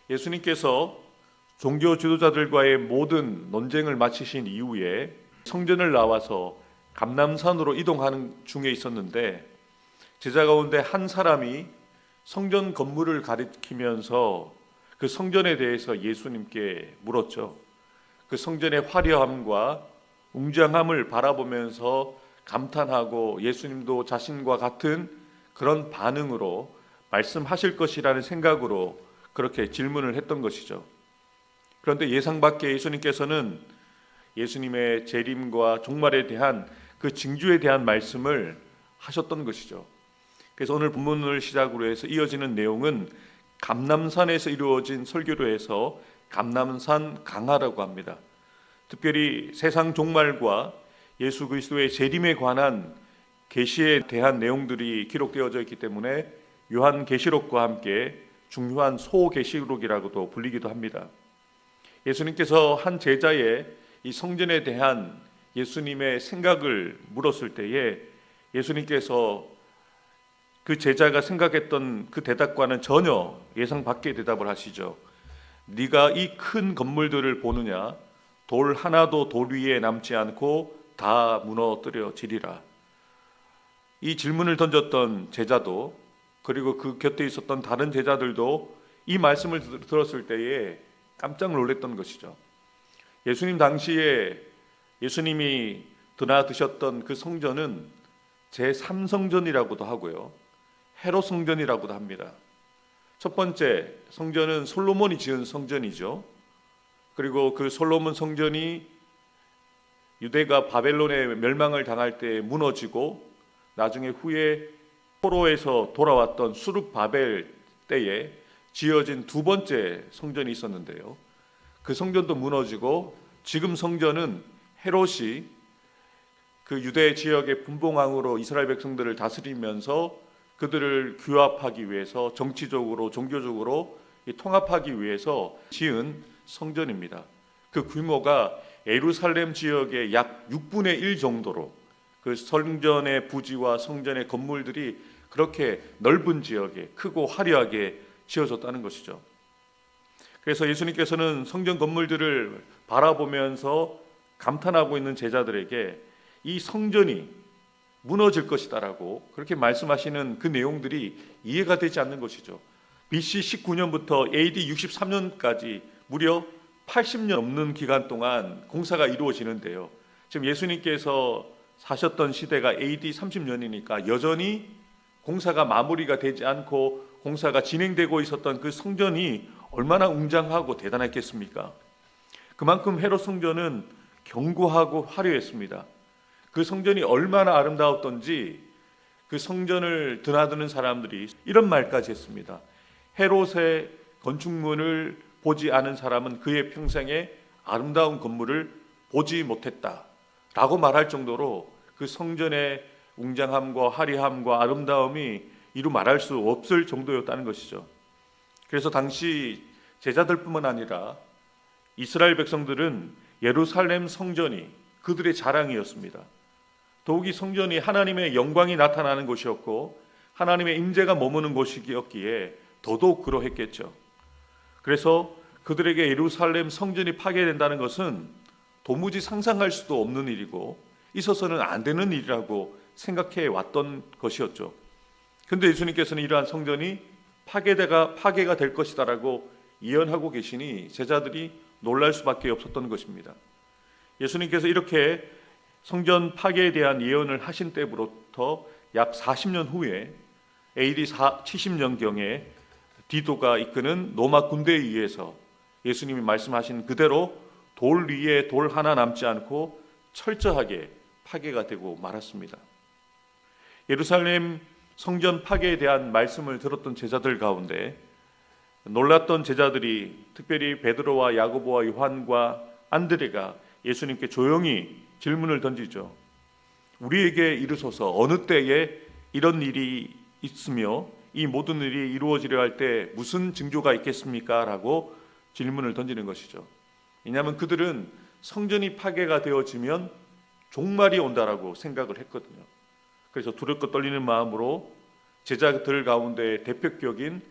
예수님께서 종교 지도자들과의 모든 논쟁을 마치신 이후에 성전을 나와서 감람산으로 이동하는 중에 있었는데, 제자 가운데 한 사람이 성전 건물을 가리키면서 그 성전에 대해서 예수님께 물었죠. 그 성전의 화려함과 웅장함을 바라보면서 감탄하고 예수님도 자신과 같은 그런 반응으로 말씀하실 것이라는 생각으로 그렇게 질문을 했던 것이죠. 그런데 예상 밖에 예수님께서는 예수님의 재림과 종말에 대한 그 징조에 대한 말씀을 하셨던 것이죠. 그래서 오늘 본문을 시작으로 해서 이어지는 내용은 감람산에서 이루어진 설교로 해서 감람산 강화라고 합니다. 특별히 세상 종말과 예수 그리스도의 재림에 관한 계시에 대한 내용들이 기록되어져 있기 때문에 요한계시록과 함께 중요한 소계시록이라고도 불리기도 합니다. 예수님께서 한 제자의 이 성전에 대한 예수님의 생각을 물었을 때에 예수님께서 그 제자가 생각했던 그 대답과는 전혀 예상 밖의 대답을 하시죠. 네가 이 큰 건물들을 보느냐? 돌 하나도 돌 위에 남지 않고 다 무너뜨려지리라. 이 질문을 던졌던 제자도, 그리고 그 곁에 있었던 다른 제자들도 이 말씀을 들었을 때에 깜짝 놀랐던 것이죠. 예수님 당시에 예수님이 드나드셨던 그 성전은 제3성전이라고도 하고요, 헤롯 성전이라고도 합니다. 첫 번째 성전은 솔로몬이 지은 성전이죠. 그리고 그 솔로몬 성전이 유대가 바벨론의 멸망을 당할 때 무너지고 나중에 후에 포로에서 돌아왔던 수룹바벨 때에 지어진 두 번째 성전이 있었는데요. 그 성전도 무너지고 지금 성전은 헤롯이 그 유대 지역의 분봉왕으로 이스라엘 백성들을 다스리면서 그들을 규합하기 위해서 정치적으로 종교적으로 통합하기 위해서 지은 성전입니다. 그 규모가 예루살렘 지역의 약 6분의 1 정도로 그 성전의 부지와 성전의 건물들이 그렇게 넓은 지역에 크고 화려하게 지어졌다는 것이죠. 그래서 예수님께서는 성전 건물들을 바라보면서 감탄하고 있는 제자들에게 이 성전이 무너질 것이다라고 그렇게 말씀하시는 그 내용들이 이해가 되지 않는 것이죠. BC 19년부터 AD 63년까지 무려 80년 넘는 기간 동안 공사가 이루어지는데요. 지금 예수님께서 사셨던 시대가 AD 30년이니까 여전히 공사가 마무리가 되지 않고 공사가 진행되고 있었던 그 성전이 얼마나 웅장하고 대단했겠습니까? 그만큼 헤롯 성전은 견고하고 화려했습니다. 그 성전이 얼마나 아름다웠던지 그 성전을 드나드는 사람들이 이런 말까지 했습니다. 헤롯의 건축물을 보지 않은 사람은 그의 평생에 아름다운 건물을 보지 못했다 라고 말할 정도로 그 성전의 웅장함과 화려함과 아름다움이 이루 말할 수 없을 정도였다는 것이죠. 그래서 당시 제자들뿐만 아니라 이스라엘 백성들은 예루살렘 성전이 그들의 자랑이었습니다. 더욱이 성전이 하나님의 영광이 나타나는 곳이었고 하나님의 임재가 머무는 곳이었기에 더더욱 그러했겠죠. 그래서 그들에게 예루살렘 성전이 파괴된다는 것은 도무지 상상할 수도 없는 일이고 있어서는 안 되는 일이라고 생각해 왔던 것이었죠. 그런데 예수님께서는 이러한 성전이 파괴가 될 것이다라고 예언하고 계시니 제자들이 놀랄 수밖에 없었던 것입니다. 예수님께서 이렇게 성전 파괴에 대한 예언을 하신 때부터 약 40년 후에 AD 70년경에 디도가 이끄는 로마 군대에 의해서 예수님이 말씀하신 그대로 돌 위에 돌 하나 남지 않고 철저하게 파괴가 되고 말았습니다. 예루살렘 성전 파괴에 대한 말씀을 들었던 제자들 가운데 놀랐던 제자들이 특별히 베드로와 야고보와 요한과 안드레가 예수님께 조용히 질문을 던지죠. 우리에게 이르소서 어느 때에 이런 일이 있으며 이 모든 일이 이루어지려 할 때 무슨 징조가 있겠습니까? 라고 질문을 던지는 것이죠. 왜냐하면 그들은 성전이 파괴가 되어지면 종말이 온다라고 생각을 했거든요. 그래서 두렵고 떨리는 마음으로 제자들 가운데 대표격인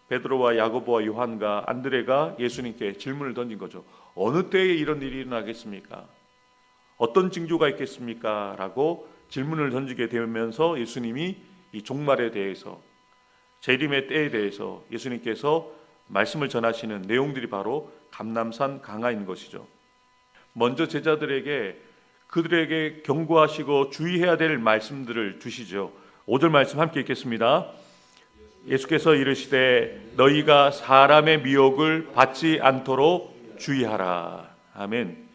베드로와 야고보와 요한과 안드레가 예수님께 질문을 던진 거죠. 어느 때에 이런 일이 일어나겠습니까? 어떤 징조가 있겠습니까? 라고 질문을 던지게 되면서 예수님이 이 종말에 대해서, 재림의 때에 대해서 예수님께서 말씀을 전하시는 내용들이 바로 감람산 강화인 것이죠. 먼저 제자들에게 그들에게 경고하시고 주의해야 될 말씀들을 주시죠. 5절 말씀 함께 읽겠습니다. 예수께서 이르시되 너희가 사람의 미혹을 받지 않도록 주의하라. 아멘.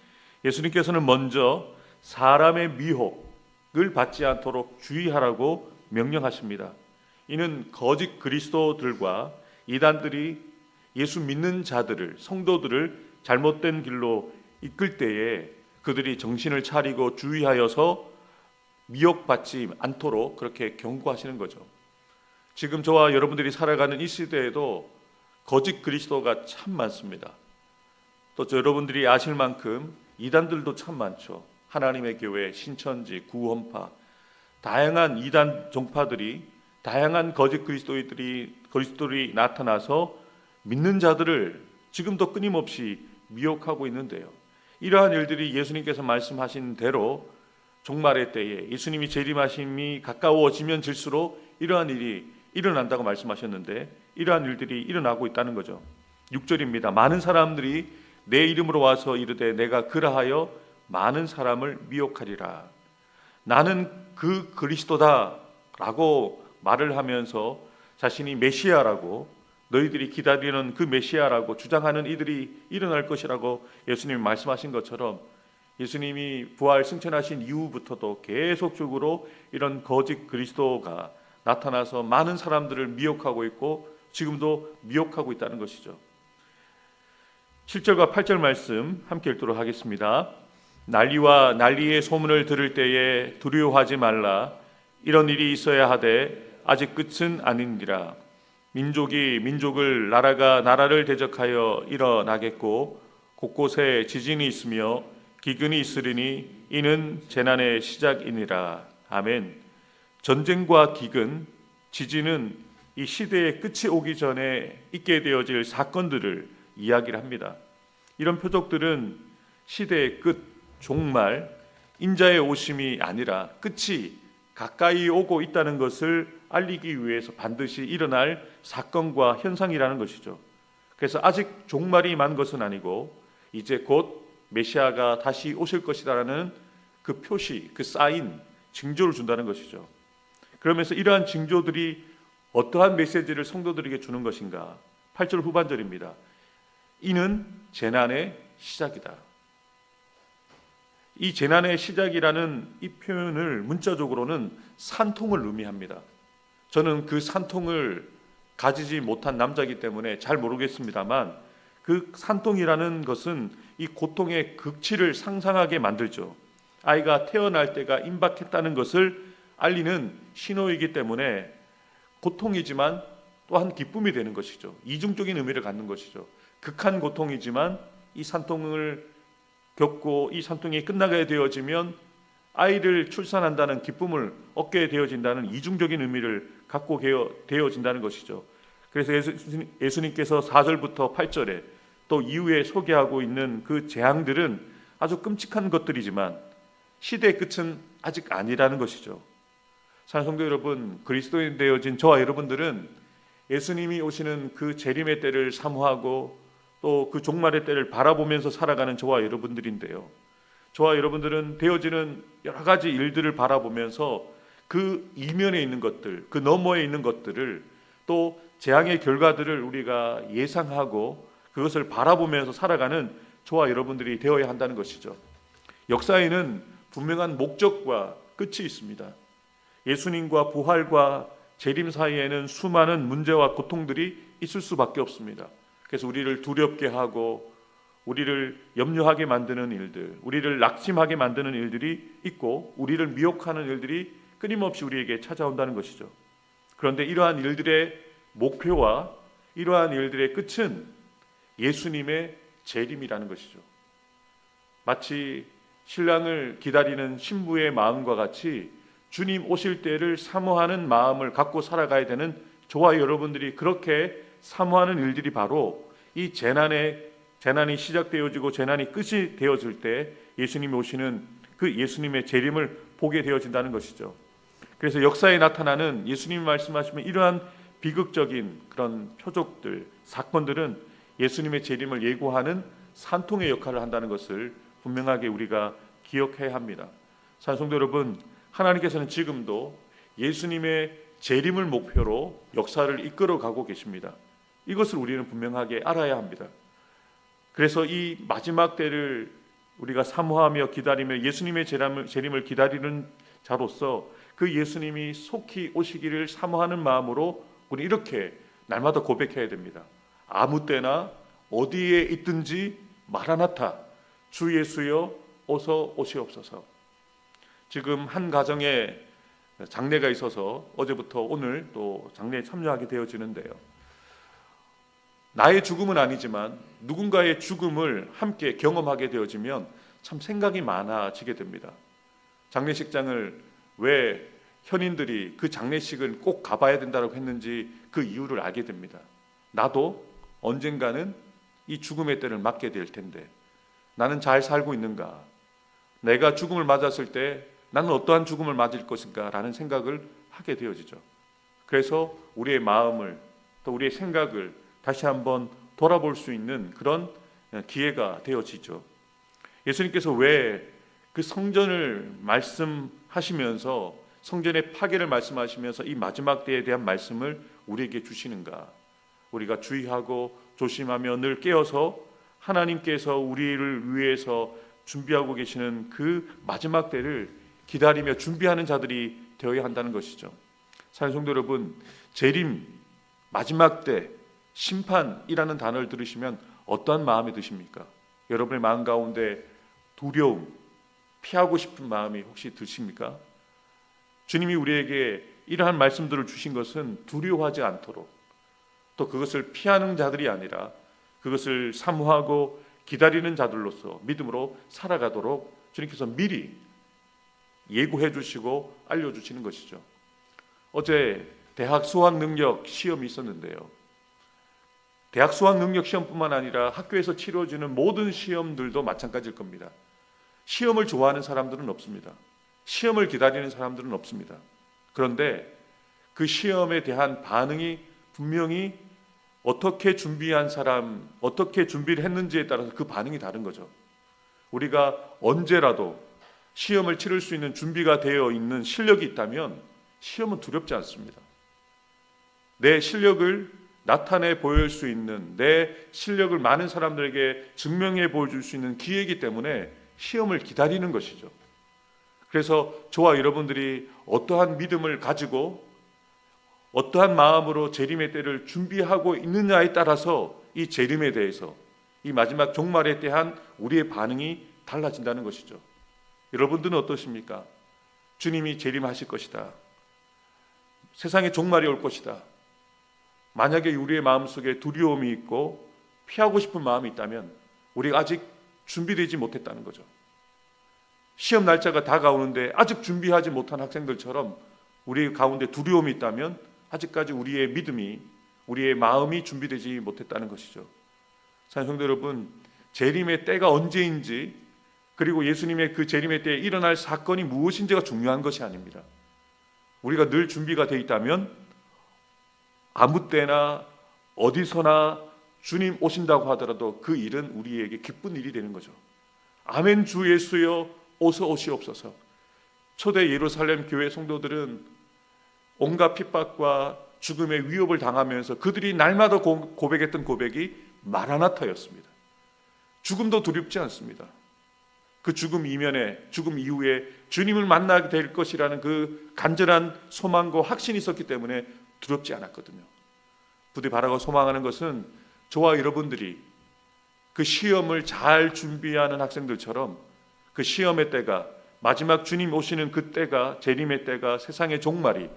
예수님께서는 먼저 사람의 미혹을 받지 않도록 주의하라고 명령하십니다. 이는 거짓 그리스도들과 이단들이 예수 믿는 자들을, 성도들을 잘못된 길로 이끌 때에 그들이 정신을 차리고 주의하여서 미혹받지 않도록 그렇게 경고하시는 거죠. 지금 저와 여러분들이 살아가는 이 시대에도 거짓 그리스도가 참 많습니다. 또 여러분들이 아실 만큼 이단들도 참 많죠. 하나님의 교회, 신천지, 구원파, 다양한 이단 종파들이, 다양한 거짓 그리스도들이 나타나서 믿는 자들을 지금도 끊임없이 미혹하고 있는데요. 이러한 일들이 예수님께서 말씀하신 대로 종말의 때에 예수님이 재림하심이 가까워지면 질수록 이러한 일이 일어난다고 말씀하셨는데 이러한 일들이 일어나고 있다는 거죠. 6절입니다. 많은 사람들이 내 이름으로 와서 이르되 내가 그라하여 많은 사람을 미혹하리라. 나는 그 그리스도다 라고 말을 하면서 자신이 메시아라고, 너희들이 기다리는 그 메시아라고 주장하는 이들이 일어날 것이라고 예수님이 말씀하신 것처럼 예수님이 부활 승천하신 이후부터도 계속적으로 이런 거짓 그리스도가 나타나서 많은 사람들을 미혹하고 있고 지금도 미혹하고 있다는 것이죠. 7절과 8절 말씀 함께 읽도록 하겠습니다. 난리와 난리의 소문을 들을 때에 두려워하지 말라. 이런 일이 있어야 하되 아직 끝은 아니니라. 민족이 민족을, 나라가 나라를 대적하여 일어나겠고 곳곳에 지진이 있으며 기근이 있으리니 이는 재난의 시작이니라. 아멘. 전쟁과 기근, 지진은 이 시대의 끝이 오기 전에 있게 되어질 사건들을 이야기를 합니다. 이런 표적들은 시대의 끝, 종말, 인자의 오심이 아니라 끝이 가까이 오고 있다는 것을 알리기 위해서 반드시 일어날 사건과 현상이라는 것이죠. 그래서 아직 종말이 만 것은 아니고 이제 곧 메시아가 다시 오실 것이라는 그 표시, 그 사인, 징조를 준다는 것이죠. 그러면서 이러한 징조들이 어떠한 메시지를 성도들에게 주는 것인가? 8절 후반절입니다. 이는 재난의 시작이다. 이 재난의 시작이라는 이 표현을 문자적으로는 산통을 의미합니다. 저는 그 산통을 가지지 못한 남자이기 때문에 잘 모르겠습니다만 그 산통이라는 것은 이 고통의 극치를 상상하게 만들죠. 아이가 태어날 때가 임박했다는 것을 알리는 신호이기 때문에 고통이지만 또한 기쁨이 되는 것이죠. 이중적인 의미를 갖는 것이죠. 극한 고통이지만 이 산통을 겪고 이 산통이 끝나게 되어지면 아이를 출산한다는 기쁨을 얻게 되어진다는 이중적인 의미를 갖고 되어진다는 것이죠. 그래서 예수님께서 4절부터 8절에 또 이후에 소개하고 있는 그 재앙들은 아주 끔찍한 것들이지만 시대의 끝은 아직 아니라는 것이죠. 사랑하는 성도 여러분, 그리스도인 되어진 저와 여러분들은 예수님이 오시는 그 재림의 때를 사모하고 또 그 종말의 때를 바라보면서 살아가는 저와 여러분들인데요. 저와 여러분들은 되어지는 여러 가지 일들을 바라보면서 그 이면에 있는 것들, 그 너머에 있는 것들을 또 재앙의 결과들을 우리가 예상하고 그것을 바라보면서 살아가는 저와 여러분들이 되어야 한다는 것이죠. 역사에는 분명한 목적과 끝이 있습니다. 예수님과 부활과 재림 사이에는 수많은 문제와 고통들이 있을 수밖에 없습니다. 그래서 우리를 두렵게 하고 우리를 염려하게 만드는 일들, 우리를 낙심하게 만드는 일들이 있고 우리를 미혹하는 일들이 끊임없이 우리에게 찾아온다는 것이죠. 그런데 이러한 일들의 목표와 이러한 일들의 끝은 예수님의 재림이라는 것이죠. 마치 신랑을 기다리는 신부의 마음과 같이 주님 오실 때를 사모하는 마음을 갖고 살아가야 되는 저와 여러분들이 그렇게 사모하는 일들이 바로 이 재난이 시작되어지고 재난이 끝이 되어질 때 예수님이 오시는 그 예수님의 재림을 보게 되어진다는 것이죠. 그래서 역사에 나타나는 예수님이 말씀하시면 이러한 비극적인 그런 표적들, 사건들은 예수님의 재림을 예고하는 산통의 역할을 한다는 것을 분명하게 우리가 기억해야 합니다. 사랑하는 성도 여러분, 하나님께서는 지금도 예수님의 재림을 목표로 역사를 이끌어가고 계십니다. 이것을 우리는 분명하게 알아야 합니다. 그래서 이 마지막 때를 우리가 사모하며 기다리며 예수님의 재림을 기다리는 자로서 그 예수님이 속히 오시기를 사모하는 마음으로 우리 이렇게 날마다 고백해야 됩니다. 아무 때나 어디에 있든지 마라나타, 주 예수여 어서 오시옵소서. 지금 한 가정에 장례가 있어서 어제부터 오늘 또 장례에 참여하게 되어지는데요. 나의 죽음은 아니지만 누군가의 죽음을 함께 경험하게 되어지면 참 생각이 많아지게 됩니다. 장례식장을 왜 현인들이 그 장례식을 꼭 가봐야 된다고 했는지 그 이유를 알게 됩니다. 나도 언젠가는 이 죽음의 때를 맞게 될 텐데 나는 잘 살고 있는가? 내가 죽음을 맞았을 때 나는 어떠한 죽음을 맞을 것인가? 라는 생각을 하게 되어지죠. 그래서 우리의 마음을 또 우리의 생각을 다시 한번 돌아볼 수 있는 그런 기회가 되어지죠. 예수님께서 왜 그 성전을 말씀하시면서 성전의 파괴를 말씀하시면서 이 마지막 때에 대한 말씀을 우리에게 주시는가? 우리가 주의하고 조심하며 늘 깨어서 하나님께서 우리를 위해서 준비하고 계시는 그 마지막 때를 기다리며 준비하는 자들이 되어야 한다는 것이죠. 사랑하는 성도 여러분, 재림, 마지막 때, 심판이라는 단어를 들으시면 어떠한 마음이 드십니까? 여러분의 마음 가운데 두려움, 피하고 싶은 마음이 혹시 드십니까? 주님이 우리에게 이러한 말씀들을 주신 것은 두려워하지 않도록, 또 그것을 피하는 자들이 아니라 그것을 사모하고 기다리는 자들로서 믿음으로 살아가도록 주님께서 미리 예고해 주시고 알려주시는 것이죠. 어제 대학 수학 능력 시험이 있었는데요. 대학 수학 능력 시험뿐만 아니라 학교에서 치러지는 모든 시험들도 마찬가지일 겁니다. 시험을 좋아하는 사람들은 없습니다. 시험을 기다리는 사람들은 없습니다. 그런데 그 시험에 대한 반응이 분명히 어떻게 준비한 사람, 어떻게 준비를 했는지에 따라서 그 반응이 다른 거죠. 우리가 언제라도 시험을 치를 수 있는 준비가 되어 있는 실력이 있다면 시험은 두렵지 않습니다. 내 실력을 나타내 보일 수 있는, 내 실력을 많은 사람들에게 증명해 보여줄 수 있는 기회이기 때문에 시험을 기다리는 것이죠. 그래서 저와 여러분들이 어떠한 믿음을 가지고 어떠한 마음으로 재림의 때를 준비하고 있느냐에 따라서 이 재림에 대해서, 이 마지막 종말에 대한 우리의 반응이 달라진다는 것이죠. 여러분들은 어떠십니까? 주님이 재림하실 것이다. 세상에 종말이 올 것이다. 만약에 우리의 마음속에 두려움이 있고 피하고 싶은 마음이 있다면 우리가 아직 준비되지 못했다는 거죠. 시험 날짜가 다가오는데 아직 준비하지 못한 학생들처럼 우리 가운데 두려움이 있다면 아직까지 우리의 믿음이, 우리의 마음이 준비되지 못했다는 것이죠. 사랑하는 성도 여러분, 재림의 때가 언제인지, 그리고 예수님의 그 재림의 때에 일어날 사건이 무엇인지가 중요한 것이 아닙니다. 우리가 늘 준비가 되어 있다면 아무 때나 어디서나 주님 오신다고 하더라도 그 일은 우리에게 기쁜 일이 되는 거죠. 아멘, 주 예수여 어서 오시옵소서. 초대 예루살렘 교회 성도들은 온갖 핍박과 죽음의 위협을 당하면서 그들이 날마다 고백했던 고백이 마라나타였습니다. 죽음도 두렵지 않습니다. 그 죽음 이면에, 죽음 이후에 주님을 만나게 될 것이라는 그 간절한 소망과 확신이 있었기 때문에 두렵지 않았거든요. 부디 바라고 소망하는 것은 저와 여러분들이 그 시험을 잘 준비하는 학생들처럼 그 시험의 때가, 마지막 주님 오시는 그 때가, 재림의 때가, 세상의 종말이,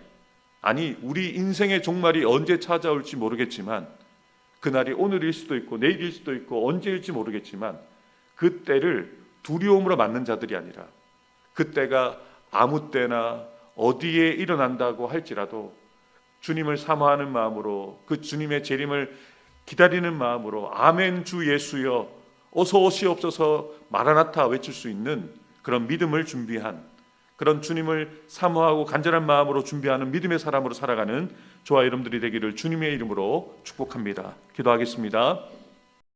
아니 우리 인생의 종말이 언제 찾아올지 모르겠지만, 그날이 오늘일 수도 있고 내일일 수도 있고 언제일지 모르겠지만 그 때를 두려움으로 맞는 자들이 아니라 그 때가 아무 때나 어디에 일어난다고 할지라도 주님을 사모하는 마음으로 그 주님의 재림을 기다리는 마음으로 아멘 주 예수여 어서 오시옵소서 마라나타 외칠 수 있는 그런 믿음을 준비한, 그런 주님을 사모하고 간절한 마음으로 준비하는 믿음의 사람으로 살아가는 저와 여러분들이 되기를 주님의 이름으로 축복합니다. 기도하겠습니다.